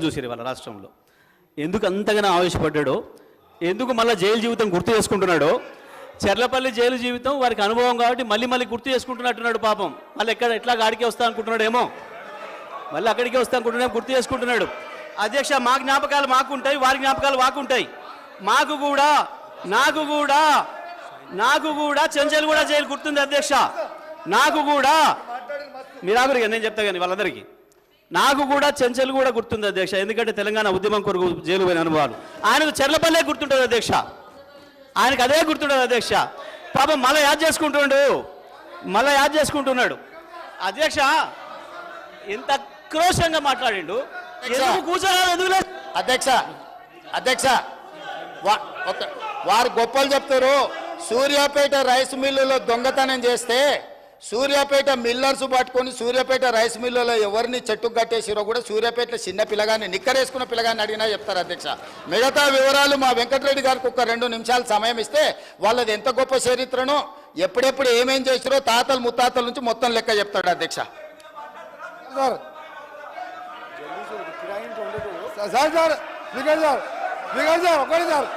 చూసారు వాళ్ళ రాష్ట్రంలో ఎందుకు అంతగానో ఆవేశపడ్డాడో, ఎందుకు మళ్ళీ జైలు జీవితం గుర్తు చేసుకుంటున్నాడో. చెర్లపల్లి జైలు జీవితం వారికి అనుభవం కాబట్టి మళ్ళీ మళ్ళీ గుర్తు చేసుకుంటున్నట్టున్నాడు పాపం. మళ్ళీ ఎట్లా గాడికి వస్తా అనుకుంటున్నాడేమో, మళ్ళీ అక్కడికే వస్తా అనుకుంటున్నాడు, గుర్తు చేసుకుంటున్నాడు. అధ్యక్ష, మా జ్ఞాపకాలు మాకుంటాయి, వారి జ్ఞాపకాలు మాకుంటాయి. నాకు కూడా చెంచల్గూడ జైలు గుర్తుంది అధ్యక్ష. నాకు కూడా మీరాగురిగా నేను చెప్తా కానీ వాళ్ళందరికీ నాకు కూడా చెంచల్గూడ గుర్తుంది అధ్యక్ష. ఎందుకంటే తెలంగాణ ఉద్యమం కొరకు జైలు పోయిన అనుభవాలు. ఆయనకు చెర్లపల్లె గుర్తుంటుంది అధ్యక్ష, ఆయనకు అదే గుర్తుంటుంది అధ్యక్ష. పాపం మళ్ళీ యాద్ చేసుకుంటున్నాడు అధ్యక్ష. ఎంత క్రోషంగా మాట్లాడిండు, కూర్చోలేదు అధ్యక్ష వారు గొప్పలు చెప్తారు. సూర్యాపేట రైస్ మిల్లులో దొంగతనం చేస్తే సూర్యాపేట మిల్లర్స్ పట్టుకొని సూర్యాపేట రైస్ మిల్లులో ఎవరిని చెట్టుకు కట్టేసిరో కూడా సూర్యాపేటలో చిన్న పిల్లగాన్ని నిక్కరేసుకున్న పిల్లగాన్ని అడిగినా చెప్తారు అధ్యక్ష. మిగతా వివరాలు మా వెంకటరెడ్డి గారికి ఒక 2 నిమిషాలు సమయం ఇస్తే వాళ్ళది ఎంత గొప్ప చరిత్రనో ఎప్పుడెప్పుడు ఏమేం చేసిరో తాతలు ముత్తాతల నుంచి మొత్తం లెక్క చెప్తాడు అధ్యక్ష. సార్ ఒకటి సార్